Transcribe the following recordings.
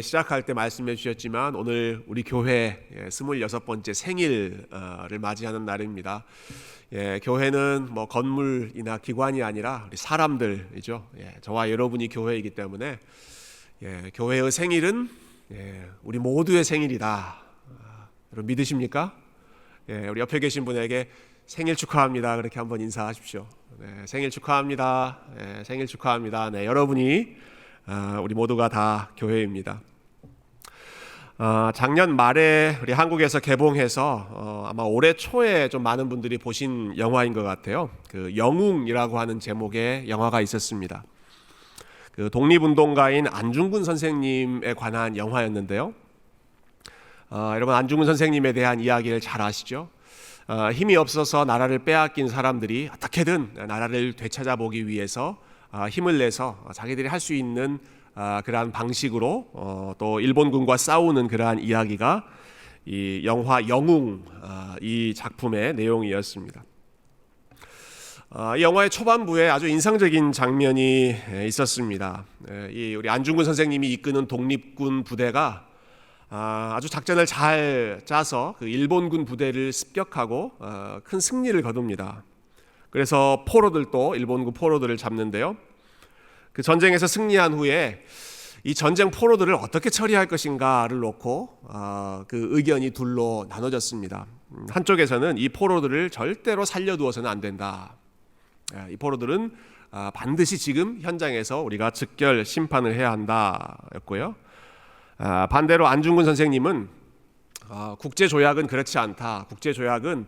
시작할 때 말씀해 주셨지만 오늘 우리 교회 26번째 생일을 맞이하는 날입니다. 교회는 뭐 건물이나 기관이 아니라 우리 사람들이죠. 저와 여러분이 교회이기 때문에 교회의 생일은 우리 모두의 생일이다. 여러분 믿으십니까? 우리 옆에 계신 분에게 생일 축하합니다. 그렇게 한번 인사하십시오. 생일 축하합니다. 생일 축하합니다. 여러분이 우리 모두가 다 교회입니다. 작년 말에 우리 한국에서 개봉해서 아마 올해 초에 좀 많은 분들이 보신 영화인 것 같아요. 그 영웅이라고 하는 제목의 영화가 있었습니다. 그 독립운동가인 안중근 선생님에 관한 영화였는데요. 여러분 안중근 선생님에 대한 이야기를 잘 아시죠? 힘이 없어서 나라를 빼앗긴 사람들이 어떻게든 나라를 되찾아보기 위해서 힘을 내서 자기들이 할 수 있는 그러한 방식으로 또 일본군과 싸우는 그러한 이야기가 이 영화 영웅 이 작품의 내용이었습니다. 이 영화의 초반부에 아주 인상적인 장면이 있었습니다. 우리 안중근 선생님이 이끄는 독립군 부대가 아주 작전을 잘 짜서 그 일본군 부대를 습격하고 큰 승리를 거둡니다. 그래서 포로들도 일본군 포로들을 잡는데요. 그 전쟁에서 승리한 후에 이 전쟁 포로들을 어떻게 처리할 것인가를 놓고 그 의견이 둘로 나눠졌습니다. 한쪽에서는 이 포로들을 절대로 살려두어서는 안 된다. 이 포로들은 반드시 지금 현장에서 우리가 즉결 심판을 해야 한다였고요. 반대로 안중근 선생님은 국제조약은 그렇지 않다. 국제조약은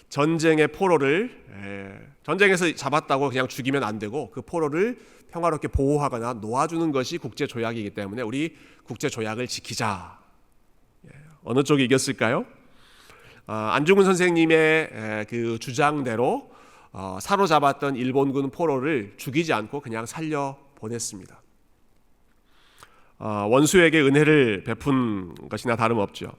전쟁의 포로를 전쟁에서 잡았다고 그냥 죽이면 안 되고 그 포로를 평화롭게 보호하거나 놓아주는 것이 국제조약이기 때문에 우리 국제조약을 지키자. 어느 쪽이 이겼을까요? 안중근 선생님의 그 주장대로 사로잡았던 일본군 포로를 죽이지 않고 그냥 살려 보냈습니다. 원수에게 은혜를 베푼 것이나 다름없죠.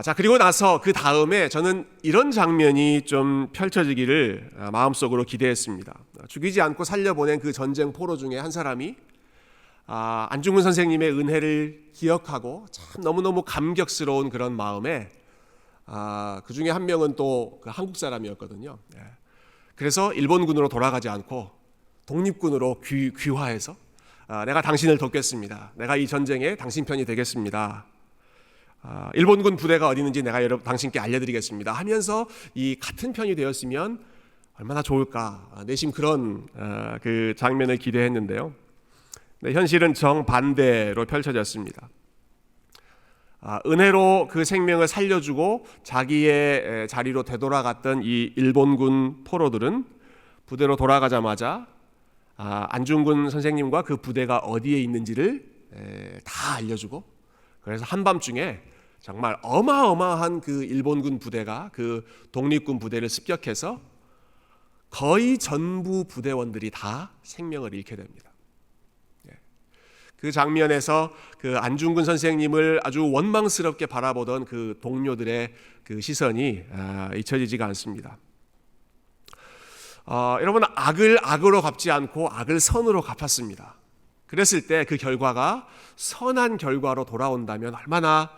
자, 그리고 나서 그 다음에 저는 이런 장면이 좀 펼쳐지기를 마음속으로 기대했습니다. 죽이지 않고 살려보낸 그 전쟁 포로 중에 한 사람이 안중근 선생님의 은혜를 기억하고 참 너무너무 감격스러운 그런 마음에 그 중에 한 명은 또 그 한국 사람이었거든요. 그래서 일본군으로 돌아가지 않고 독립군으로 귀화해서 내가 당신을 돕겠습니다. 내가 이 전쟁에 당신 편이 되겠습니다. 일본군 부대가 어디 있는지 내가 당신께 알려드리겠습니다 하면서 이 같은 편이 되었으면 얼마나 좋을까 내심 그런 그 장면을 기대했는데요. 현실은 정반대로 펼쳐졌습니다. 은혜로 그 생명을 살려주고 자기의 자리로 되돌아갔던 이 일본군 포로들은 부대로 돌아가자마자 안중근 선생님과 그 부대가 어디에 있는지를 다 알려주고 그래서 한밤중에 정말 어마어마한 그 일본군 부대가 그 독립군 부대를 습격해서 거의 전부 부대원들이 다 생명을 잃게 됩니다. 그 장면에서 그 안중근 선생님을 아주 원망스럽게 바라보던 그 동료들의 그 시선이 잊혀지지가 않습니다. 여러분 악을 악으로 갚지 않고 악을 선으로 갚았습니다. 그랬을 때 그 결과가 선한 결과로 돌아온다면 얼마나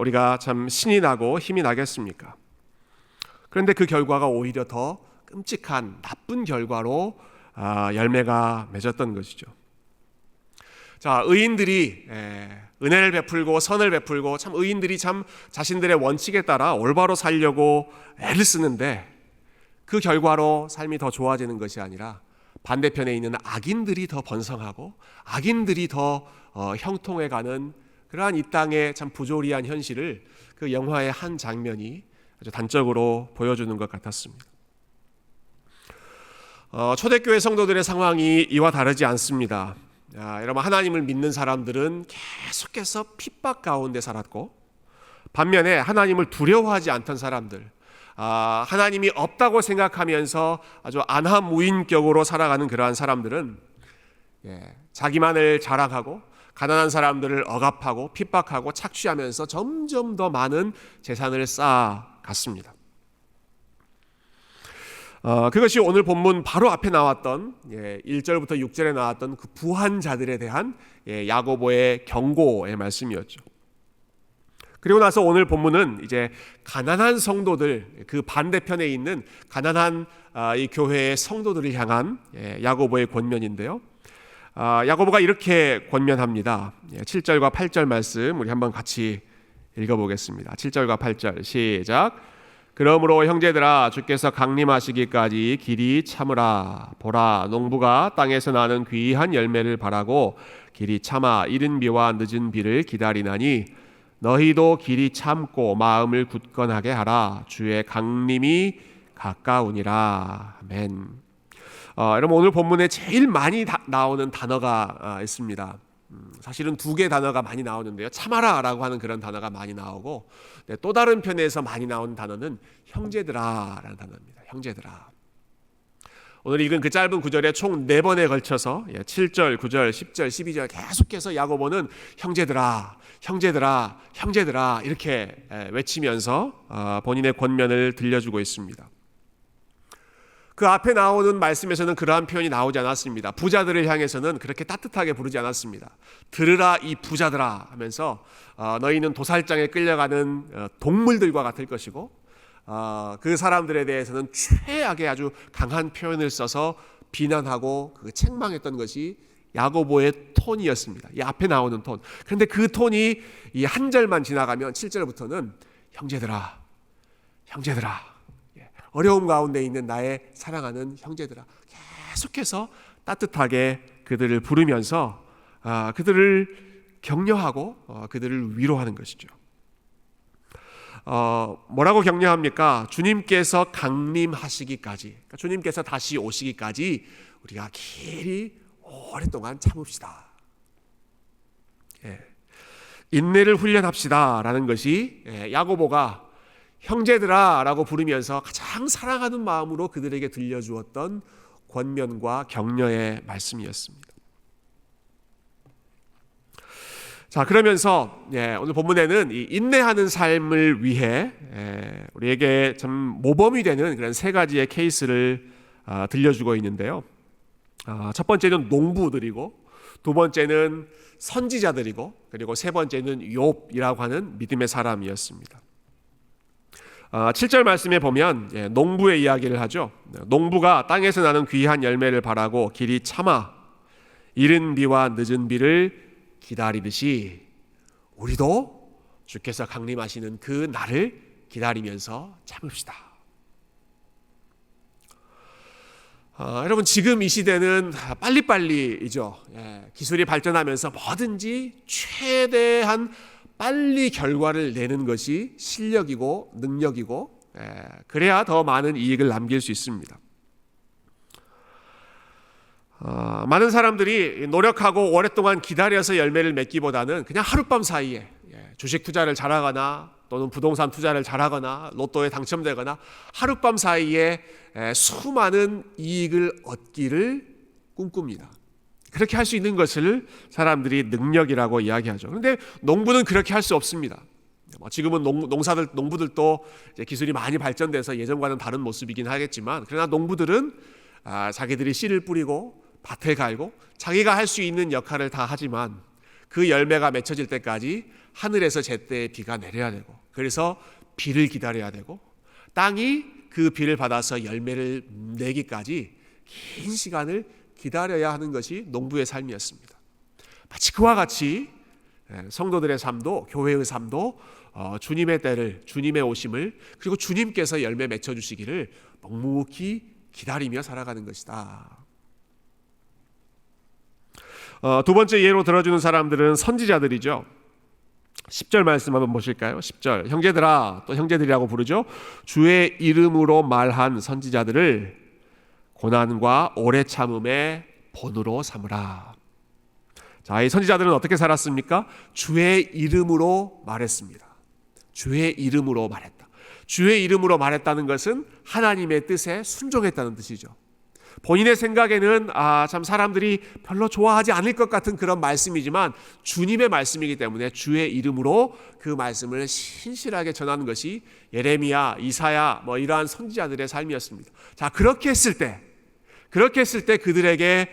우리가 참 신이 나고 힘이 나겠습니까? 그런데 그 결과가 오히려 더 끔찍한 나쁜 결과로 열매가 맺었던 것이죠. 자, 의인들이 은혜를 베풀고 선을 베풀고 참 의인들이 참 자신들의 원칙에 따라 올바로 살려고 애를 쓰는데 그 결과로 삶이 더 좋아지는 것이 아니라 반대편에 있는 악인들이 더 번성하고 악인들이 더 형통해가는 그러한 이 땅의 참 부조리한 현실을 그 영화의 한 장면이 아주 단적으로 보여주는 것 같았습니다. 초대교회 성도들의 상황이 이와 다르지 않습니다. 여러분 하나님을 믿는 사람들은 계속해서 핍박 가운데 살았고 반면에 하나님을 두려워하지 않던 사람들 하나님이 없다고 생각하면서 아주 안하무인격으로 살아가는 그러한 사람들은 자기만을 자랑하고 가난한 사람들을 억압하고 핍박하고 착취하면서 점점 더 많은 재산을 쌓아갔습니다. 그것이 오늘 본문 바로 앞에 나왔던 1절부터 6절에 나왔던 그 부한 자들에 대한 야고보의 경고의 말씀이었죠. 그리고 나서 오늘 본문은 이제 가난한 성도들, 그 반대편에 있는 가난한 이 교회의 성도들을 향한 야고보의 권면인데요. 야고보가 이렇게 권면합니다. 7절과 8절 말씀 우리 한번 같이 읽어보겠습니다. 7절과 8절 시작. 그러므로 형제들아 주께서 강림하시기까지 길이 참으라. 보라 농부가 땅에서 나는 귀한 열매를 바라고 길이 참아 이른 비와 늦은 비를 기다리나니 너희도 길이 참고 마음을 굳건하게 하라. 주의 강림이 가까우니라. 아멘. 여러분 오늘 본문에 제일 많이 나오는 단어가 있습니다. 사실은 두 개 단어가 많이 나오는데요. 참아라라고 하는 그런 단어가 많이 나오고 또 다른 편에서 많이 나오는 단어는 형제들아라는 단어입니다. 형제들아. 오늘 읽은 그 짧은 구절에 총 4번에 걸쳐서 7절, 9절, 10절, 12절 계속해서 야고보는 형제들아, 형제들아, 형제들아 이렇게 외치면서 본인의 권면을 들려주고 있습니다. 그 앞에 나오는 말씀에서는 그러한 표현이 나오지 않았습니다. 부자들을 향해서는 그렇게 따뜻하게 부르지 않았습니다. 들으라 이 부자들아 하면서 너희는 도살장에 끌려가는 동물들과 같을 것이고 그 사람들에 대해서는 최악의 아주 강한 표현을 써서 비난하고 책망했던 것이 야고보의 톤이었습니다. 이 앞에 나오는 톤. 그런데 그 톤이 이 한 절만 지나가면 7절부터는 형제들아, 형제들아, 어려움 가운데 있는 나의 사랑하는 형제들아, 계속해서 따뜻하게 그들을 부르면서 그들을 격려하고 그들을 위로하는 것이죠. 뭐라고 격려합니까? 주님께서 강림하시기까지, 그러니까 주님께서 다시 오시기까지 우리가 길이 오랫동안 참읍시다. 인내를 훈련합시다라는 것이 야고보가 형제들아 라고 부르면서 가장 사랑하는 마음으로 그들에게 들려주었던 권면과 격려의 말씀이었습니다. 자, 그러면서 오늘 본문에는 이 인내하는 삶을 위해 우리에게 참 모범이 되는 그런 3가지의 케이스를 들려주고 있는데요. 첫 번째는 농부들이고, 두 번째는 선지자들이고, 그리고 세 번째는 욥이라고 하는 믿음의 사람이었습니다. 7절 말씀에 보면 농부의 이야기를 하죠. 농부가 땅에서 나는 귀한 열매를 바라고 길이 참아 이른 비와 늦은 비를 기다리듯이 우리도 주께서 강림하시는 그 날을 기다리면서 참읍시다. 여러분 지금 이 시대는 빨리빨리이죠. 기술이 발전하면서 뭐든지 최대한 빨리 결과를 내는 것이 실력이고 능력이고 그래야 더 많은 이익을 남길 수 있습니다. 많은 사람들이 노력하고 오랫동안 기다려서 열매를 맺기보다는 그냥 하룻밤 사이에 주식 투자를 잘하거나 또는 부동산 투자를 잘하거나 로또에 당첨되거나 하룻밤 사이에 수많은 이익을 얻기를 꿈꿉니다. 그렇게 할 수 있는 것을 사람들이 능력이라고 이야기하죠. 그런데 농부는 그렇게 할 수 없습니다. 지금은 농부들도 이제 기술이 많이 발전돼서 예전과는 다른 모습이긴 하겠지만, 그러나 농부들은 자기들이 씨를 뿌리고 밭을 갈고 자기가 할 수 있는 역할을 다 하지만 그 열매가 맺혀질 때까지 하늘에서 제때 비가 내려야 되고, 그래서 비를 기다려야 되고, 땅이 그 비를 받아서 열매를 내기까지 긴 시간을 기다려야 하는 것이 농부의 삶이었습니다. 마치 그와 같이 성도들의 삶도, 교회의 삶도 주님의 때를, 주님의 오심을, 그리고 주님께서 열매 맺혀주시기를 묵묵히 기다리며 살아가는 것이다. 두 번째 예로 들어주는 사람들은 선지자들이죠. 10절 말씀 한번 보실까요? 10절, 형제들아, 또 형제들이라고 부르죠. 주의 이름으로 말한 선지자들을 고난과 오래 참음의 본으로 삼으라. 자, 이 선지자들은 어떻게 살았습니까? 주의 이름으로 말했습니다. 주의 이름으로 말했다. 주의 이름으로 말했다는 것은 하나님의 뜻에 순종했다는 뜻이죠. 본인의 생각에는 참 사람들이 별로 좋아하지 않을 것 같은 그런 말씀이지만 주님의 말씀이기 때문에 주의 이름으로 그 말씀을 신실하게 전하는 것이 예레미야, 이사야 이러한 선지자들의 삶이었습니다. 자, 그렇게 했을 때 그들에게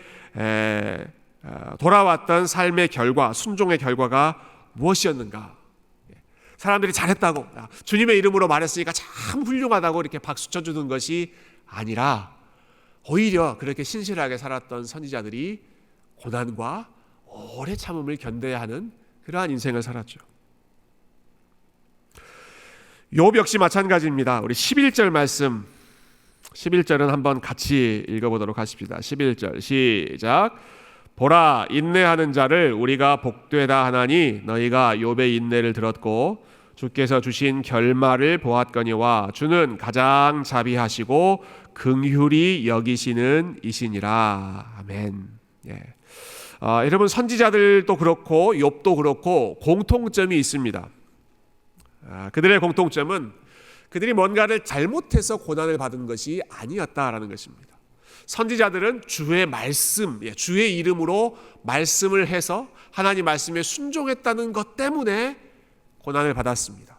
돌아왔던 삶의 결과, 순종의 결과가 무엇이었는가? 사람들이 잘했다고, 주님의 이름으로 말했으니까 참 훌륭하다고 이렇게 박수 쳐주는 것이 아니라 오히려 그렇게 신실하게 살았던 선지자들이 고난과 오래 참음을 견뎌야 하는 그러한 인생을 살았죠. 욥 역시 마찬가지입니다. 우리 11절 말씀, 11절은 한번 같이 읽어보도록 하십시다. 11절 시작. 보라, 인내하는 자를 우리가 복되다 하나니 너희가 욥의 인내를 들었고 주께서 주신 결말을 보았거니와 주는 가장 자비하시고 긍휼히 여기시는 이시니라. 아멘. 여러분, 선지자들도 그렇고 욥도 그렇고 공통점이 있습니다. 그들의 공통점은 그들이 뭔가를 잘못해서 고난을 받은 것이 아니었다라는 것입니다. 선지자들은 주의 말씀, 주의 이름으로 말씀을 해서 하나님 말씀에 순종했다는 것 때문에 고난을 받았습니다.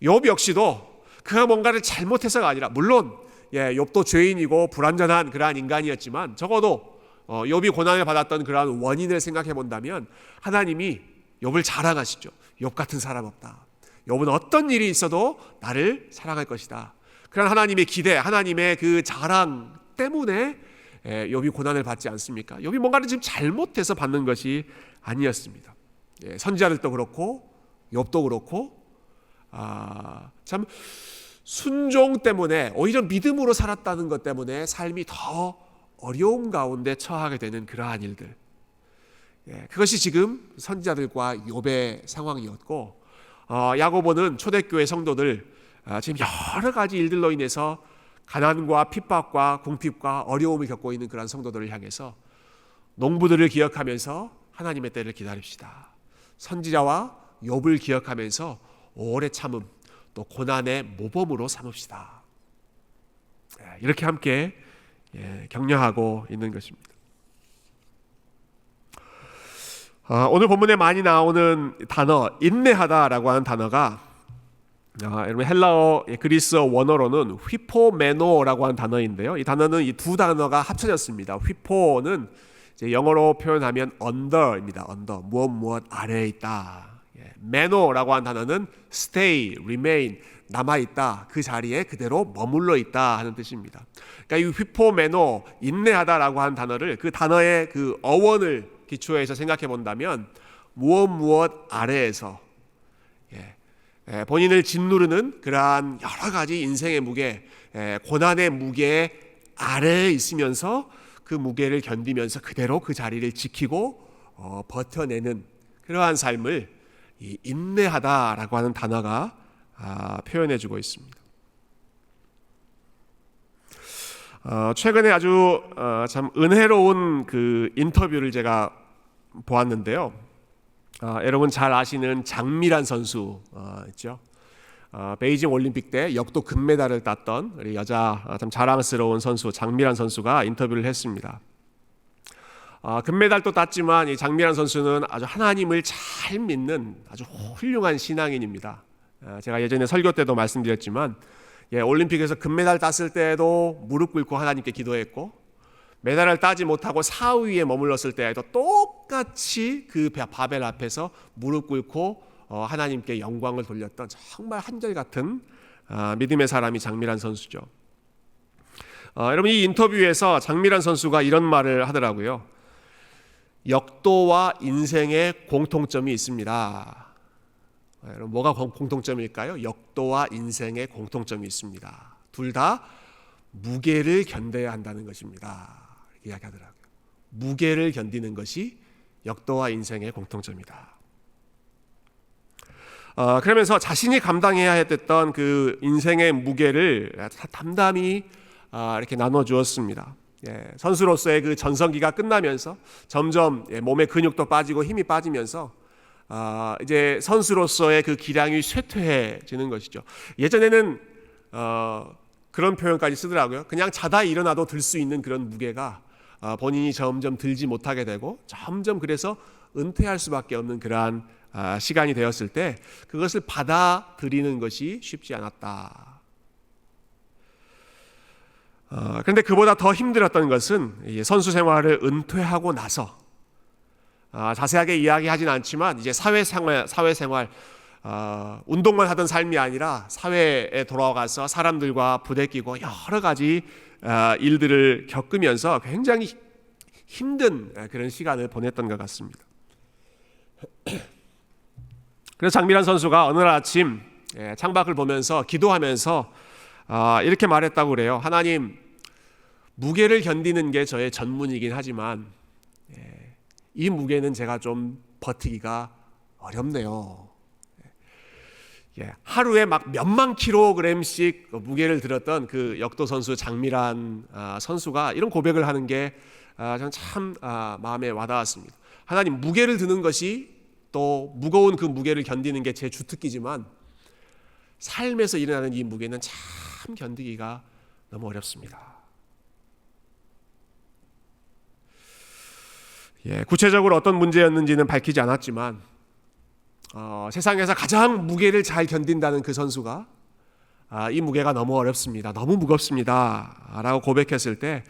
욥 역시도 그가 뭔가를 잘못해서가 아니라, 물론 욥도 죄인이고 불완전한 그러한 인간이었지만 적어도 욥이 고난을 받았던 그러한 원인을 생각해 본다면 하나님이 욥을 자랑하시죠. 욥 같은 사람 없다. 욥은 어떤 일이 있어도 나를 사랑할 것이다. 그런 하나님의 기대, 하나님의 그 자랑 때문에 욥이 고난을 받지 않습니까? 욥이 뭔가를 지금 잘못해서 받는 것이 아니었습니다. 선지자들도 그렇고 욥도 그렇고 참 순종 때문에, 오히려 믿음으로 살았다는 것 때문에 삶이 더 어려움 가운데 처하게 되는 그러한 일들, 그것이 지금 선지자들과 욥의 상황이었고, 야고보는 초대교회 성도들 지금 여러 가지 일들로 인해서 가난과 핍박과 궁핍과 어려움을 겪고 있는 그런 성도들을 향해서 농부들을 기억하면서 하나님의 때를 기다립시다. 선지자와 욥을 기억하면서 오래 참음, 또 고난의 모범으로 삼읍시다. 이렇게 함께 격려하고 있는 것입니다. 오늘 본문에 많이 나오는 단어, 인내하다라고 하는 단어가 여러분 헬라어, 그리스어 원어로는 휘포메노라고 하는 단어인데요. 이 단어는 이 두 단어가 합쳐졌습니다. 휘포는 이제 영어로 표현하면 under입니다. under, 무엇 아래에 있다. 메노라고 하는 단어는 stay, remain, 남아있다, 그 자리에 그대로 머물러 있다 하는 뜻입니다. 그러니까 이 휘포메노, 인내하다라고 하는 단어를, 그 단어의 그 어원을 기초해서 생각해 본다면 무엇 아래에서 본인을 짓누르는 그러한 여러 가지 인생의 무게, 고난의 무게 아래에 있으면서 그 무게를 견디면서 그대로 그 자리를 지키고 버텨내는 그러한 삶을 이 인내하다라고 하는 단어가 표현해주고 있습니다. 최근에 아주 참 은혜로운 그 인터뷰를 제가 보았는데요. 여러분 잘 아시는 장미란 선수 있죠. 베이징 올림픽 때 역도 금메달을 땄던 우리 여자 참 자랑스러운 선수 장미란 선수가 인터뷰를 했습니다. 금메달도 땄지만 이 장미란 선수는 아주 하나님을 잘 믿는 아주 훌륭한 신앙인입니다. 제가 예전에 설교 때도 말씀드렸지만 올림픽에서 금메달 땄을 때도 무릎 꿇고 하나님께 기도했고, 메달을 따지 못하고 4위에 머물렀을 때에도 똑같이 그 바벨 앞에서 무릎 꿇고 하나님께 영광을 돌렸던 정말 한결같은 믿음의 사람이 장미란 선수죠. 여러분, 이 인터뷰에서 장미란 선수가 이런 말을 하더라고요. 역도와 인생의 공통점이 있습니다. 여러분, 뭐가 공통점일까요? 역도와 인생의 공통점이 있습니다. 둘 다 무게를 견뎌야 한다는 것입니다. 이렇게 이야기하더라고요. 무게를 견디는 것이 역도와 인생의 공통점이다. 그러면서 자신이 감당해야 했던 그 인생의 무게를 담담히 이렇게 나눠주었습니다. 선수로서의 그 전성기가 끝나면서 점점 몸의 근육도 빠지고 힘이 빠지면서 이제 선수로서의 그 기량이 쇠퇴해지는 것이죠. 예전에는 그런 표현까지 쓰더라고요. 그냥 자다 일어나도 들 수 있는 그런 무게가 본인이 점점 들지 못하게 되고 점점 그래서 은퇴할 수밖에 없는 그러한 시간이 되었을 때 그것을 받아들이는 것이 쉽지 않았다. 그런데 그보다 더 힘들었던 것은 선수 생활을 은퇴하고 나서 자세하게 이야기하진 않지만 이제 사회생활 운동만 하던 삶이 아니라 사회에 돌아가서 사람들과 부대끼고 여러 가지 일들을 겪으면서 굉장히 힘든 그런 시간을 보냈던 것 같습니다. 그래서 장미란 선수가 어느 날 아침 창밖을 보면서 기도하면서 이렇게 말했다고 그래요. 하나님, 무게를 견디는 게 저의 전문이긴 하지만 이 무게는 제가 좀 버티기가 어렵네요. 하루에 막 몇만 킬로그램씩 무게를 들었던 그 역도 선수 장미란 선수가 이런 고백을 하는 게 저는 참 마음에 와닿았습니다. 하나님, 무게를 드는 것이 또 무거운 그 무게를 견디는 게 제 주특기지만 삶에서 일어나는 이 무게는 참 견디기가 너무 어렵습니다. 구체적으로 어떤 문제였는지는 밝히지 않았지만 세상에서 가장 무게를 잘 견딘다는 그 선수가 이 무게가 너무 어렵습니다. 너무 무겁습니다. 라고 고백했을 때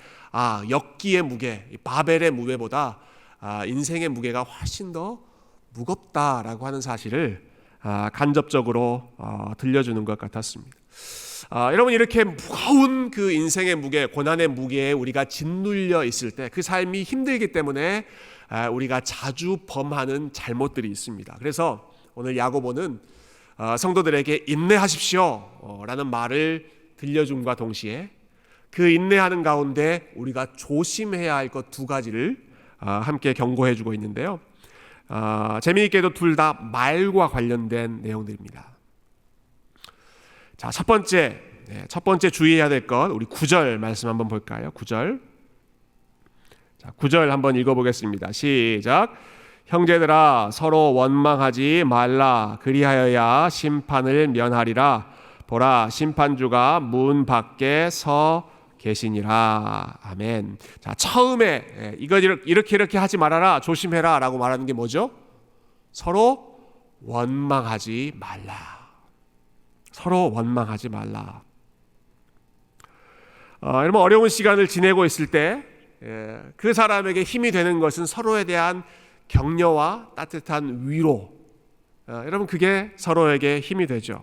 역기의 무게, 바벨의 무게보다 인생의 무게가 훨씬 더 무겁다라고 하는 사실을 간접적으로 들려주는 것 같았습니다. 여러분, 이렇게 무거운 그 인생의 무게, 고난의 무게에 우리가 짓눌려 있을 때 그 삶이 힘들기 때문에 우리가 자주 범하는 잘못들이 있습니다. 그래서 오늘 야고보는 성도들에게 인내하십시오 라는 말을 들려줌과 동시에 그 인내하는 가운데 우리가 조심해야 할 것 두 가지를 함께 경고해 주고 있는데요. 재미있게도 둘 다 말과 관련된 내용들입니다. 자, 첫 번째 주의해야 될 것, 우리 9절 말씀 한번 볼까요? 9절. 자, 9절 한번 읽어보겠습니다. 시작. 형제들아, 서로 원망하지 말라. 그리하여야 심판을 면하리라. 보라, 심판주가 문 밖에 서 계시니라. 아멘. 자, 처음에 이렇게 하지 말아라, 조심해라 라고 말하는 게 뭐죠? 서로 원망하지 말라. 서로 원망하지 말라. 여러분, 어려운 시간을 지내고 있을 때 그 사람에게 힘이 되는 것은 서로에 대한 격려와 따뜻한 위로. 여러분, 그게 서로에게 힘이 되죠.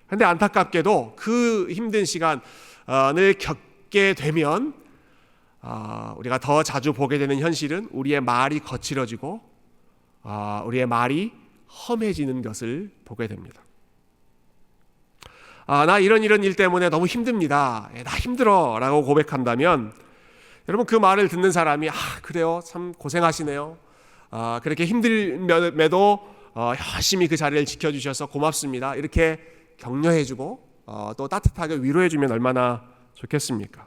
그런데 안타깝게도 그 힘든 시간을 겪게 되면 우리가 더 자주 보게 되는 현실은 우리의 말이 거칠어지고 우리의 말이 험해지는 것을 보게 됩니다. 나 이런 일 때문에 너무 힘듭니다. 나 힘들어 라고 고백한다면 여러분, 그 말을 듣는 사람이 그래요, 참 고생하시네요. 그렇게 힘들면에도 열심히 그 자리를 지켜주셔서 고맙습니다. 이렇게 격려해주고 또 따뜻하게 위로해주면 얼마나 좋겠습니까?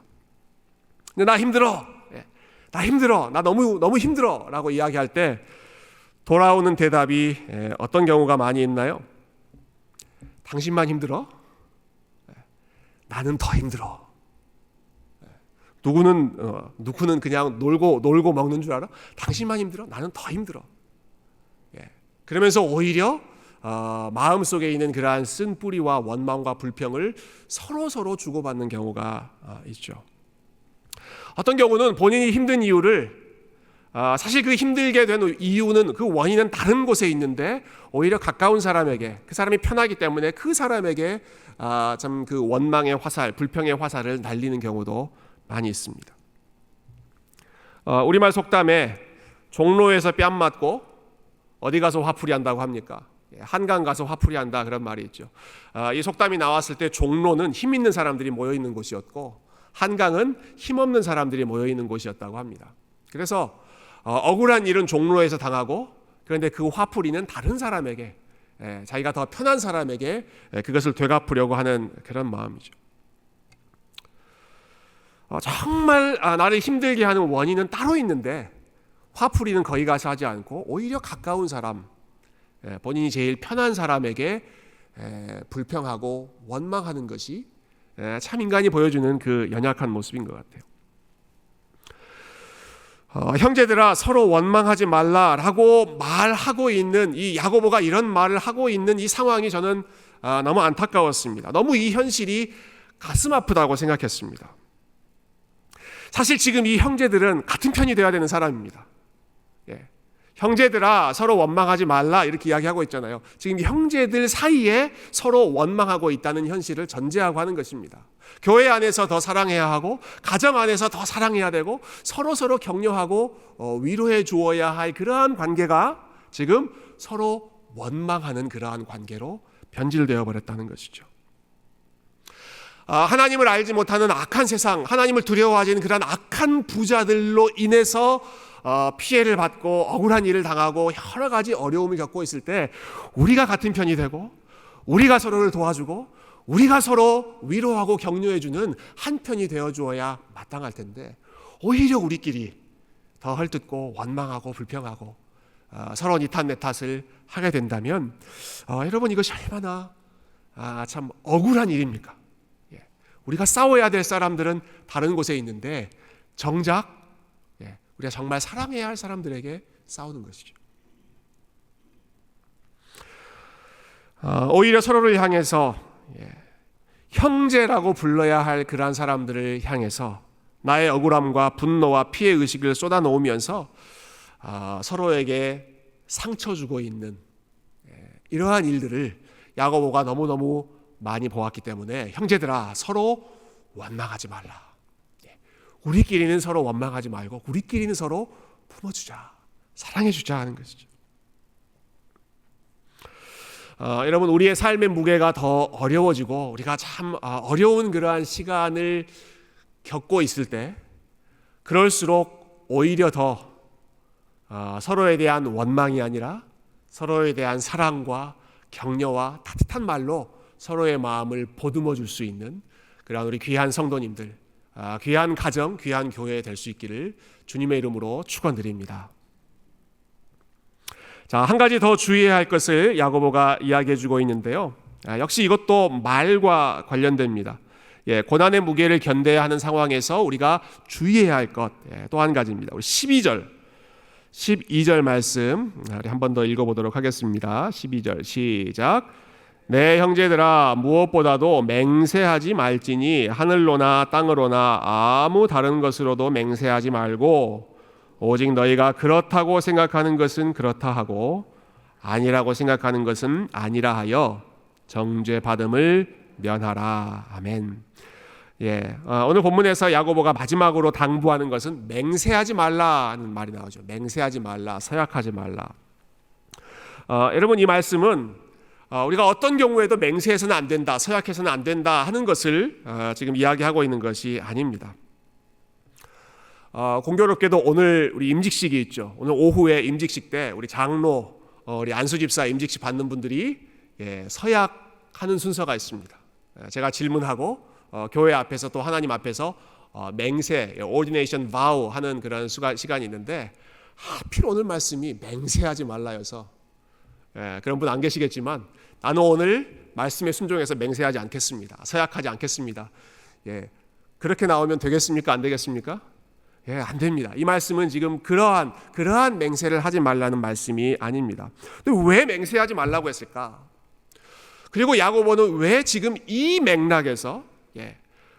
근데 나 힘들어, 나 너무 힘들어 라고 이야기할 때 돌아오는 대답이 어떤 경우가 많이 있나요? 당신만 힘들어? 나는 더 힘들어. 누구는 그냥 놀고 먹는 줄 알아? 당신만 힘들어? 나는 더 힘들어. 그러면서 오히려 마음속에 있는 그러한 쓴뿌리와 원망과 불평을 서로 주고받는 경우가 있죠. 어떤 경우는 본인이 힘든 이유를 사실 그 힘들게 된 이유는 그 원인은 다른 곳에 있는데 오히려 가까운 사람에게, 그 사람이 편하기 때문에 그 사람에게 참 그 원망의 화살, 불평의 화살을 날리는 경우도 많이 있습니다. 우리말 속담에 종로에서 뺨 맞고 어디 가서 화풀이 한다고 합니까? 한강 가서 화풀이 한다, 그런 말이 있죠. 이 속담이 나왔을 때 종로는 힘 있는 사람들이 모여 있는 곳이었고 한강은 힘 없는 사람들이 모여 있는 곳이었다고 합니다. 그래서 억울한 일은 종로에서 당하고, 그런데 그 화풀이는 다른 사람에게, 자기가 더 편한 사람에게 그것을 되갚으려고 하는 그런 마음이죠. 정말 나를 힘들게 하는 원인은 따로 있는데 화풀이는 거기 가서 하지 않고 오히려 가까운 사람, 본인이 제일 편한 사람에게 불평하고 원망하는 것이 참 인간이 보여주는 그 연약한 모습인 것 같아요. 형제들아 서로 원망하지 말라라고 말하고 있는 이 야고보가 이런 말을 하고 있는 이 상황이 저는 너무 안타까웠습니다. 너무 이 현실이 가슴 아프다고 생각했습니다. 사실 지금 이 형제들은 같은 편이 되어야 되는 사람입니다. 형제들아 서로 원망하지 말라 이렇게 이야기하고 있잖아요. 지금 형제들 사이에 서로 원망하고 있다는 현실을 전제하고 하는 것입니다. 교회 안에서 더 사랑해야 하고 가정 안에서 더 사랑해야 되고 서로 격려하고 위로해 주어야 할 그러한 관계가 지금 서로 원망하는 그러한 관계로 변질되어 버렸다는 것이죠. 하나님을 알지 못하는 악한 세상, 하나님을 두려워하지는 그러한 악한 부자들로 인해서 피해를 받고 억울한 일을 당하고 여러 가지 어려움을 겪고 있을 때 우리가 같은 편이 되고 우리가 서로를 도와주고 우리가 서로 위로하고 격려해주는 한 편이 되어주어야 마땅할 텐데 오히려 우리끼리 더 헐뜯고 원망하고 불평하고 서로 니 탓 내 탓을 하게 된다면 여러분 이것이 얼마나 참 억울한 일입니까? 우리가 싸워야 될 사람들은 다른 곳에 있는데 정작 우리가 정말 사랑해야 할 사람들에게 싸우는 것이죠. 오히려 서로를 향해서 형제라고 불러야 할 그러한 사람들을 향해서 나의 억울함과 분노와 피해의식을 쏟아놓으면서 서로에게 상처 주고 있는 이러한 일들을 야고보가 너무너무 많이 보았기 때문에 형제들아 서로 원망하지 말라. 우리끼리는 서로 원망하지 말고 우리끼리는 서로 품어주자, 사랑해주자 하는 것이죠. 여러분 우리의 삶의 무게가 더 어려워지고 우리가 참 어려운 그러한 시간을 겪고 있을 때 그럴수록 오히려 더 서로에 대한 원망이 아니라 서로에 대한 사랑과 격려와 따뜻한 말로 서로의 마음을 보듬어 줄 수 있는 그런 우리 귀한 성도님들, 귀한 가정, 귀한 교회 될 수 있기를 주님의 이름으로 축원드립니다. 자, 한 가지 더 주의해야 할 것을 야고보가 이야기해 주고 있는데요. 역시 이것도 말과 관련됩니다. 고난의 무게를 견뎌야 하는 상황에서 우리가 주의해야 할 것 또 한 가지입니다. 우리 12절 말씀 한 번 더 읽어보도록 하겠습니다. 12절 시작. 내 형제들아 무엇보다도 맹세하지 말지니 하늘로나 땅으로나 아무 다른 것으로도 맹세하지 말고 오직 너희가 그렇다고 생각하는 것은 그렇다 하고 아니라고 생각하는 것은 아니라 하여 정죄받음을 면하라. 아멘. 오늘 본문에서 야고보가 마지막으로 당부하는 것은 맹세하지 말라는 말이 나오죠. 맹세하지 말라, 서약하지 말라. 여러분 이 말씀은 우리가 어떤 경우에도 맹세해서는 안 된다, 서약해서는 안 된다 하는 것을 지금 이야기하고 있는 것이 아닙니다. 공교롭게도 오늘 우리 임직식이 있죠. 오늘 오후에 임직식 때 우리 장로, 우리 안수집사 임직식 받는 분들이 서약하는 순서가 있습니다. 제가 질문하고 교회 앞에서 또 하나님 앞에서 맹세, ordination vow 하는 그런 시간이 있는데 하필 오늘 말씀이 맹세하지 말라여서 그런 분 안 계시겠지만 나는 오늘 말씀에 순종해서 맹세하지 않겠습니다. 서약하지 않겠습니다. 그렇게 나오면 되겠습니까? 안 되겠습니까? 안 됩니다. 이 말씀은 지금 그러한 맹세를 하지 말라는 말씀이 아닙니다. 근데 왜 맹세하지 말라고 했을까? 그리고 야고보는 왜 지금 이 맥락에서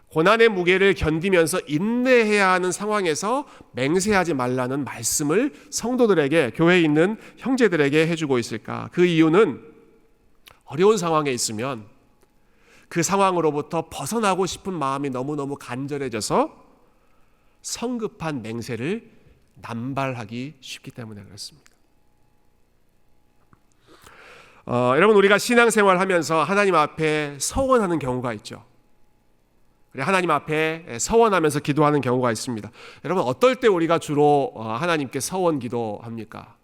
고난의 무게를 견디면서 인내해야 하는 상황에서 맹세하지 말라는 말씀을 성도들에게, 교회에 있는 형제들에게 해주고 있을까? 그 이유는 어려운 상황에 있으면 그 상황으로부터 벗어나고 싶은 마음이 너무너무 간절해져서 성급한 맹세를 남발하기 쉽기 때문에 그렇습니다. 여러분 우리가 신앙생활 하면서 하나님 앞에 서원하는 경우가 있죠. 하나님 앞에 서원하면서 기도하는 경우가 있습니다. 여러분 어떨 때 우리가 주로 하나님께 서원 기도합니까?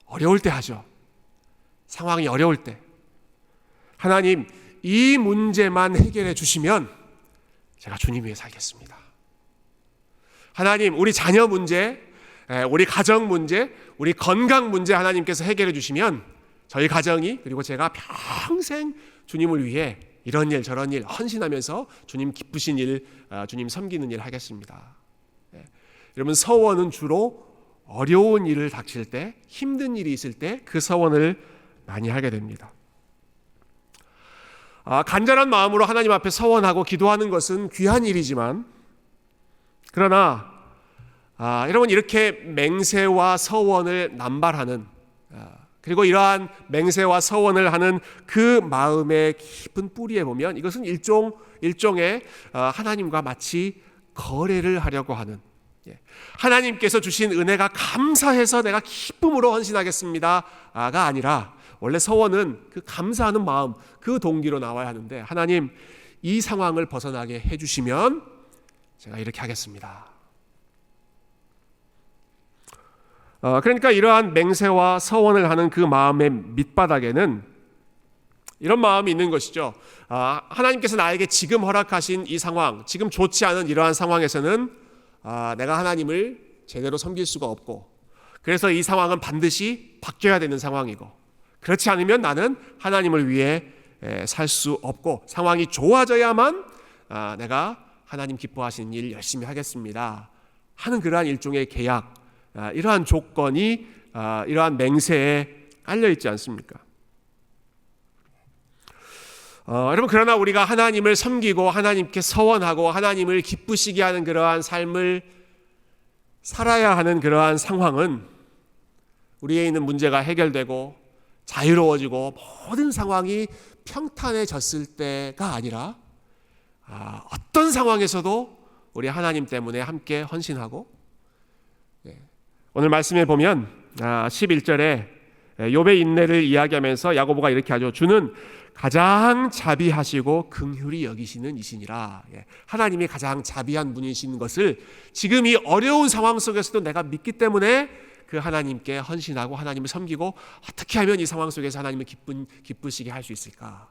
어려울 때 하죠. 상황이 어려울 때. 하나님 이 문제만 해결해 주시면 제가 주님 위해 살겠습니다. 하나님 우리 자녀 문제, 우리 가정 문제, 우리 건강 문제 하나님께서 해결해 주시면 저희 가정이 그리고 제가 평생 주님을 위해 이런 일 저런 일 헌신하면서 주님 기쁘신 일, 주님 섬기는 일 하겠습니다. 여러분, 서원은 주로 어려운 일을 닥칠 때, 힘든 일이 있을 때 그 서원을 많이 하게 됩니다. 간절한 마음으로 하나님 앞에 서원하고 기도하는 것은 귀한 일이지만, 그러나 여러분, 이렇게 맹세와 서원을 남발하는, 그리고 이러한 맹세와 서원을 하는 그 마음의 깊은 뿌리에 보면 이것은 일종의 하나님과 마치 거래를 하려고 하는, 하나님께서 주신 은혜가 감사해서 내가 기쁨으로 헌신하겠습니다가 아니라, 원래 서원은 그 감사하는 마음, 그 동기로 나와야 하는데, 하나님 이 상황을 벗어나게 해주시면 제가 이렇게 하겠습니다. 그러니까 이러한 맹세와 서원을 하는 그 마음의 밑바닥에는 이런 마음이 있는 것이죠. 하나님께서 나에게 지금 허락하신 이 상황, 지금 좋지 않은 이러한 상황에서는 내가 하나님을 제대로 섬길 수가 없고, 그래서 이 상황은 반드시 바뀌어야 되는 상황이고, 그렇지 않으면 나는 하나님을 위해 살 수 없고, 상황이 좋아져야만 내가 하나님 기뻐하시는 일 열심히 하겠습니다 하는 그러한 일종의 계약, 이러한 조건이 이러한 맹세에 깔려 있지 않습니까? 여러분, 그러나 우리가 하나님을 섬기고 하나님께 서원하고 하나님을 기쁘시게 하는 그러한 삶을 살아야 하는 그러한 상황은, 우리에 있는 문제가 해결되고 자유로워지고 모든 상황이 평탄해졌을 때가 아니라, 어떤 상황에서도 우리 하나님 때문에 함께 헌신하고, 오늘 말씀에 보면 11절에 욥의 인내를 이야기하면서 야고보가 이렇게 하죠. 주는 가장 자비하시고 긍휼히 여기시는 이시니라. 하나님이 가장 자비한 분이신 것을 지금 이 어려운 상황 속에서도 내가 믿기 때문에 그 하나님께 헌신하고 하나님을 섬기고, 어떻게 하면 이 상황 속에서 하나님을 기쁘시게 할 수 있을까?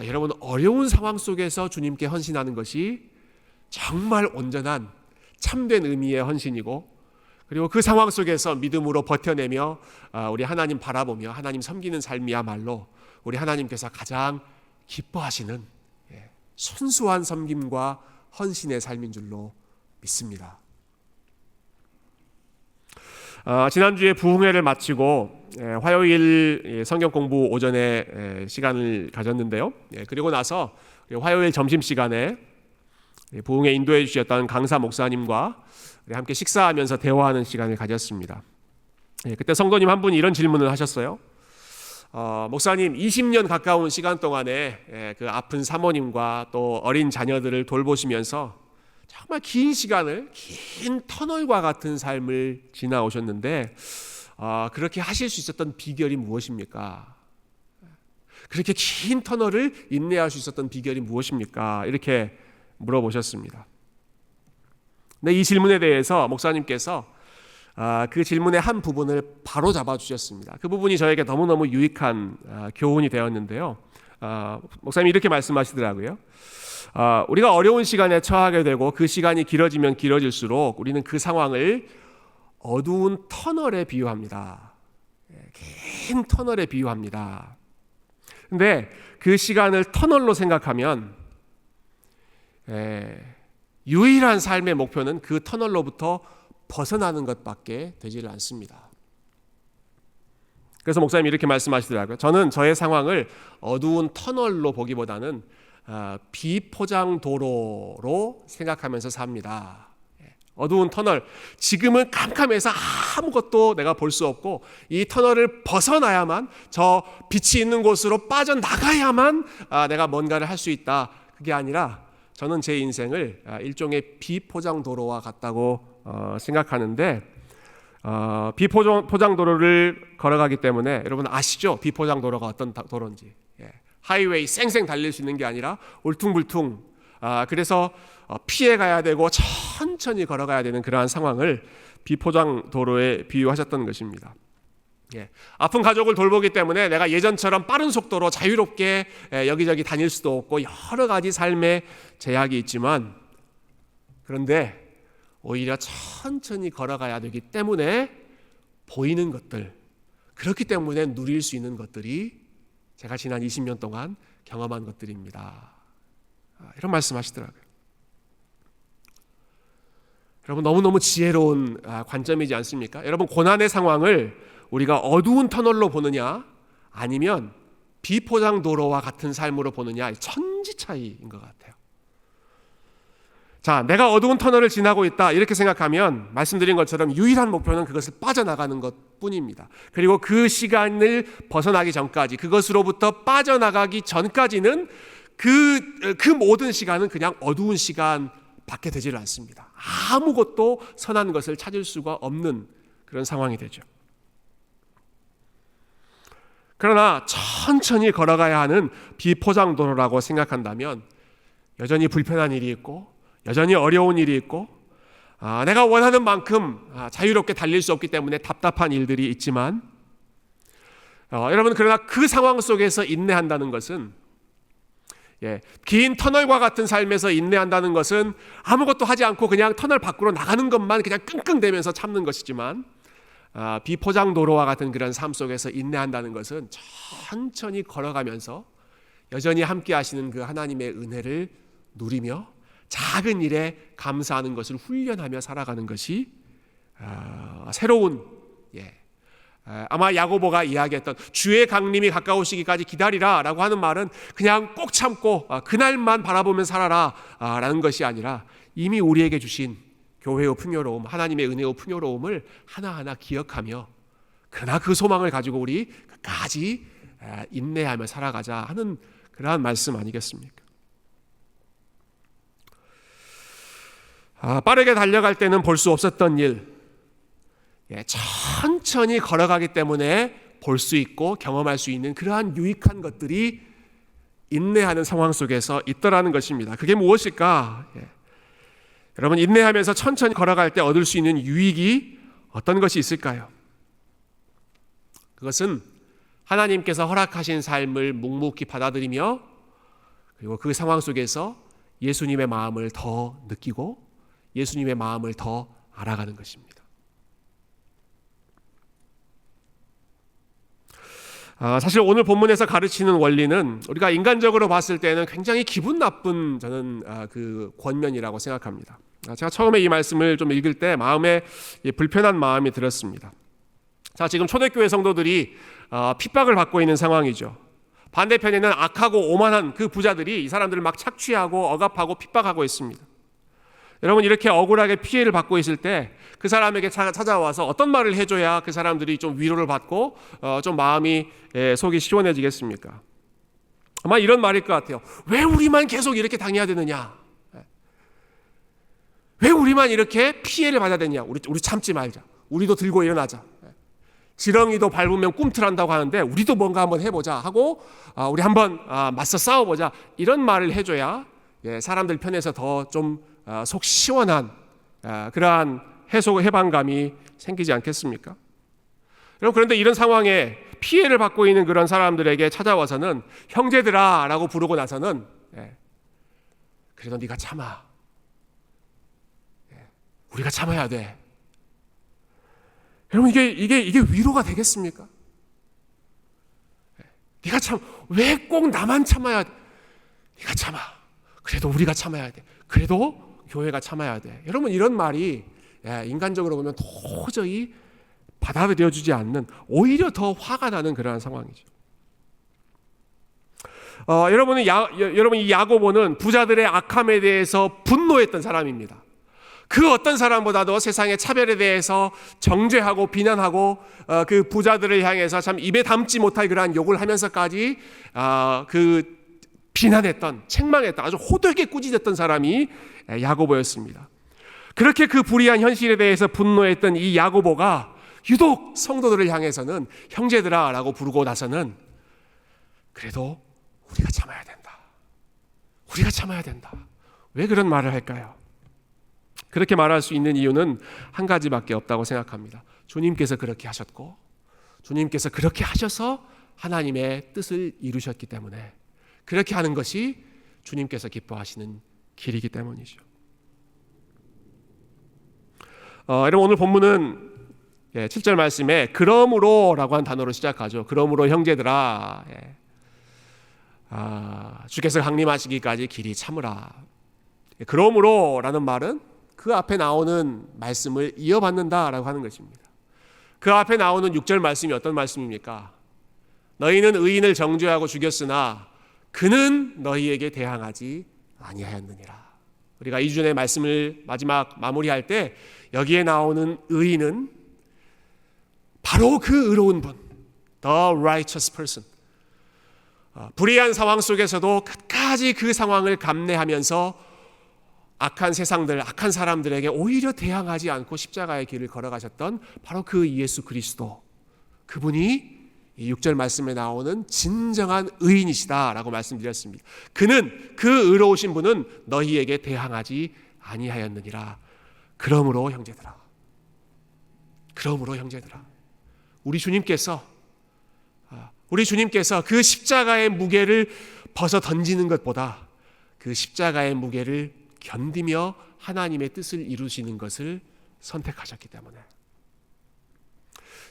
여러분, 어려운 상황 속에서 주님께 헌신하는 것이 정말 온전한 참된 의미의 헌신이고, 그리고 그 상황 속에서 믿음으로 버텨내며 우리 하나님 바라보며 하나님 섬기는 삶이야말로 우리 하나님께서 가장 기뻐하시는 순수한 섬김과 헌신의 삶인 줄로 믿습니다. 지난주에 부흥회를 마치고 화요일 성경 공부 오전에 시간을 가졌는데요. 그리고 나서 화요일 점심시간에 부흥회 인도해 주셨던 강사 목사님과 함께 식사하면서 대화하는 시간을 가졌습니다. 그때 성도님 한 분이 이런 질문을 하셨어요. 목사님, 20년 가까운 시간 동안에 그 아픈 사모님과 또 어린 자녀들을 돌보시면서 정말 긴 시간을, 긴 터널과 같은 삶을 지나오셨는데 그렇게 하실 수 있었던 비결이 무엇입니까? 그렇게 긴 터널을 인내할 수 있었던 비결이 무엇입니까? 이렇게 물어보셨습니다. 근데 이 질문에 대해서 목사님께서 그 질문의 한 부분을 바로 잡아주셨습니다. 그 부분이 저에게 너무너무 유익한 교훈이 되었는데요. 목사님이 이렇게 말씀하시더라고요. 우리가 어려운 시간에 처하게 되고 그 시간이 길어지면 길어질수록 우리는 그 상황을 어두운 터널에 비유합니다. 긴 터널에 비유합니다. 근데 그 시간을 터널로 생각하면 유일한 삶의 목표는 그 터널로부터 벗어나는 것밖에 되지를 않습니다. 그래서 목사님이 이렇게 말씀하시더라고요. 저는 저의 상황을 어두운 터널로 보기보다는 비포장 도로로 생각하면서 삽니다. 어두운 터널, 지금은 캄캄해서 아무것도 내가 볼 수 없고 이 터널을 벗어나야만, 저 빛이 있는 곳으로 빠져나가야만 내가 뭔가를 할 수 있다. 그게 아니라 저는 제 인생을 일종의 비포장 도로와 같다고 생각하는데, 비포장 도로를 걸어가기 때문에 여러분 아시죠? 비포장 도로가 어떤 도로인지. 하이웨이 쌩쌩 달릴 수 있는 게 아니라 울퉁불퉁, 그래서 피해 가야 되고 천천히 걸어가야 되는 그러한 상황을 비포장 도로에 비유하셨던 것입니다. 아픈 가족을 돌보기 때문에 내가 예전처럼 빠른 속도로 자유롭게 여기저기 다닐 수도 없고 여러 가지 삶의 제약이 있지만, 그런데 오히려 천천히 걸어가야 되기 때문에 보이는 것들, 그렇기 때문에 누릴 수 있는 것들이 제가 지난 20년 동안 경험한 것들입니다. 이런 말씀하시더라고요. 여러분, 너무너무 지혜로운 관점이지 않습니까? 여러분, 고난의 상황을 우리가 어두운 터널로 보느냐 아니면 비포장 도로와 같은 삶으로 보느냐, 천지 차이인 것 같아요. 자, 내가 어두운 터널을 지나고 있다 이렇게 생각하면 말씀드린 것처럼 유일한 목표는 그것을 빠져나가는 것뿐입니다. 그리고 그 시간을 벗어나기 전까지, 그것으로부터 빠져나가기 전까지는 그 모든 시간은 그냥 어두운 시간 밖에 되지를 않습니다. 아무것도 선한 것을 찾을 수가 없는 그런 상황이 되죠. 그러나 천천히 걸어가야 하는 비포장 도로라고 생각한다면 여전히 불편한 일이 있고 여전히 어려운 일이 있고 내가 원하는 만큼 자유롭게 달릴 수 없기 때문에 답답한 일들이 있지만 여러분, 그러나 그 상황 속에서 인내한다는 것은 긴 터널과 같은 삶에서 인내한다는 것은 아무것도 하지 않고 그냥 터널 밖으로 나가는 것만 그냥 끙끙대면서 참는 것이지만 비포장 도로와 같은 그런 삶 속에서 인내한다는 것은 천천히 걸어가면서 여전히 함께 하시는 그 하나님의 은혜를 누리며 작은 일에 감사하는 것을 훈련하며 살아가는 것이 새로운 아마 야고보가 이야기했던 주의 강림이 가까우시기까지 기다리라 라고 하는 말은 그냥 꼭 참고 그날만 바라보며 살아라 라는 것이 아니라 이미 우리에게 주신 교회의 풍요로움, 하나님의 은혜의 풍요로움을 하나하나 기억하며 그러나 그 소망을 가지고 우리 끝까지 인내하며 살아가자 하는 그러한 말씀 아니겠습니까? 빠르게 달려갈 때는 볼 수 없었던 일, 천천히 걸어가기 때문에 볼 수 있고 경험할 수 있는 그러한 유익한 것들이 인내하는 상황 속에서 있더라는 것입니다. 그게 무엇일까? 여러분, 인내하면서 천천히 걸어갈 때 얻을 수 있는 유익이 어떤 것이 있을까요? 그것은 하나님께서 허락하신 삶을 묵묵히 받아들이며 그리고 그 상황 속에서 예수님의 마음을 더 느끼고 예수님의 마음을 더 알아가는 것입니다. 사실 오늘 본문에서 가르치는 원리는 우리가 인간적으로 봤을 때는 굉장히 기분 나쁜 저는 그 권면이라고 생각합니다. 제가 처음에 이 말씀을 좀 읽을 때 마음에 불편한 마음이 들었습니다. 자, 지금 초대교회 성도들이 핍박을 받고 있는 상황이죠. 반대편에는 악하고 오만한 그 부자들이 이 사람들을 막 착취하고 억압하고 핍박하고 있습니다. 여러분, 이렇게 억울하게 피해를 받고 있을 때 그 사람에게 찾아와서 어떤 말을 해줘야 그 사람들이 좀 위로를 받고 좀 마음이 속이 시원해지겠습니까? 아마 이런 말일 것 같아요. 왜 우리만 계속 이렇게 당해야 되느냐? 왜 우리만 이렇게 피해를 받아야 되냐? 우리 참지 말자. 우리도 들고 일어나자. 지렁이도 밟으면 꿈틀한다고 하는데 우리도 뭔가 한번 해보자 하고 우리 한번 맞서 싸워보자. 이런 말을 해줘야 사람들 편에서 더 좀 속 시원한 그러한 해방감이 생기지 않겠습니까? 여러분, 그런데 이런 상황에 피해를 받고 있는 그런 사람들에게 찾아와서는 형제들아 라고 부르고 나서는 그래도 네가 참아. 우리가 참아야 돼. 여러분, 이게 위로가 되겠습니까? 네가 참, 왜 꼭 나만 참아야 돼? 네가 참아. 그래도 우리가 참아야 돼. 그래도 교회가 참아야 돼. 여러분, 이런 말이 인간적으로 보면 도저히 받아들여주지 않는, 오히려 더 화가 나는 그러한 상황이죠. 여러분, 이 야고보는 부자들의 악함에 대해서 분노했던 사람입니다. 그 어떤 사람보다도 세상의 차별에 대해서 정죄하고 비난하고 그 부자들을 향해서 참 입에 담지 못할 그러한 욕을 하면서까지 그 비난했던, 책망했던, 아주 호되게 꾸짖었던 사람이 야고보였습니다. 그렇게 그 불의한 현실에 대해서 분노했던 이 야고보가 유독 성도들을 향해서는 형제들아 라고 부르고 나서는 그래도 우리가 참아야 된다. 우리가 참아야 된다. 왜 그런 말을 할까요? 그렇게 말할 수 있는 이유는 한 가지밖에 없다고 생각합니다. 주님께서 그렇게 하셨고 주님께서 그렇게 하셔서 하나님의 뜻을 이루셨기 때문에, 그렇게 하는 것이 주님께서 기뻐하시는 길이기 때문이죠. 여러분, 오늘 본문은 7절 말씀에 그러므로 라고 한 단어로 시작하죠. 그러므로 형제들아. 주께서 강림하시기까지 길이 참으라. 그러므로 라는 말은 그 앞에 나오는 말씀을 이어받는다라고 하는 것입니다. 그 앞에 나오는 6절 말씀이 어떤 말씀입니까? 너희는 의인을 정죄하고 죽였으나 그는 너희에게 대항하지 아니하였느니라. 우리가 2주 전에 말씀을 마지막 마무리할 때 여기에 나오는 의인은 바로 그 의로운 분, the righteous person. 불의한 상황 속에서도 끝까지 그 상황을 감내하면서 악한 세상들, 악한 사람들에게 오히려 대항하지 않고 십자가의 길을 걸어가셨던 바로 그 예수 그리스도, 그분이 이 6절 말씀에 나오는 진정한 의인이시다라고 말씀드렸습니다. 그는, 그 의로우신 분은 너희에게 대항하지 아니하였느니라. 그러므로 형제들아, 우리 주님께서 그 십자가의 무게를 벗어 던지는 것보다 그 십자가의 무게를 견디며 하나님의 뜻을 이루시는 것을 선택하셨기 때문에,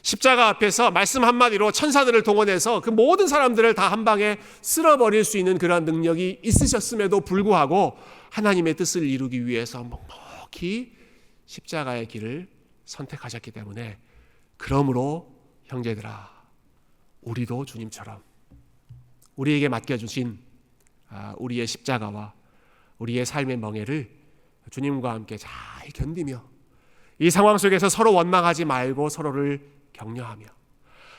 십자가 앞에서 말씀 한마디로 천사들을 동원해서 그 모든 사람들을 다 한 방에 쓸어버릴 수 있는 그러한 능력이 있으셨음에도 불구하고 하나님의 뜻을 이루기 위해서 묵묵히 십자가의 길을 선택하셨기 때문에, 그러므로 형제들아, 우리도 주님처럼 우리에게 맡겨주신 우리의 십자가와 우리의 삶의 멍에를 주님과 함께 잘 견디며 이 상황 속에서 서로 원망하지 말고 서로를 격려하며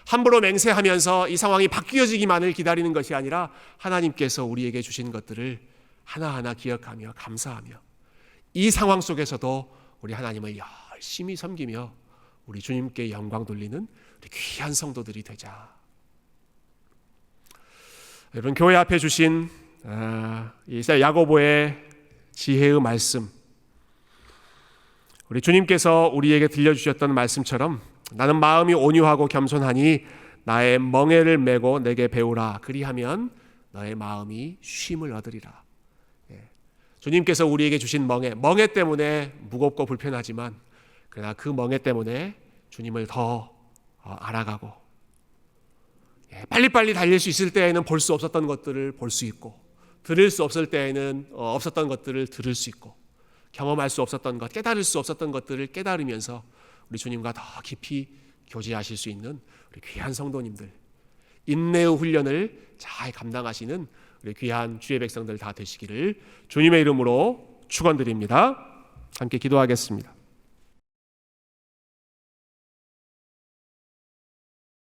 함부로 맹세하면서 이 상황이 바뀌어지기만을 기다리는 것이 아니라 하나님께서 우리에게 주신 것들을 하나하나 기억하며 감사하며 이 상황 속에서도 우리 하나님을 열심히 섬기며 우리 주님께 영광 돌리는 우리 귀한 성도들이 되자. 여러분, 교회 앞에 주신 이 야고보의 지혜의 말씀, 우리 주님께서 우리에게 들려주셨던 말씀처럼 나는 마음이 온유하고 겸손하니 나의 멍에를 메고 내게 배우라. 그리하면 너의 마음이 쉼을 얻으리라. 주님께서 우리에게 주신 멍에 때문에 무겁고 불편하지만 그러나 그 멍에 때문에 주님을 더 알아가고 빨리빨리 달릴 수 있을 때에는 볼 수 없었던 것들을 볼 수 있고, 들을 수 없을 때에는 없었던 것들을 들을 수 있고, 경험할 수 없었던 것, 깨달을 수 없었던 것들을 깨달으면서 우리 주님과 더 깊이 교제하실 수 있는 우리 귀한 성도님들, 인내의 훈련을 잘 감당하시는 우리 귀한 주의 백성들 다 되시기를 주님의 이름으로 축원드립니다. 함께 기도하겠습니다.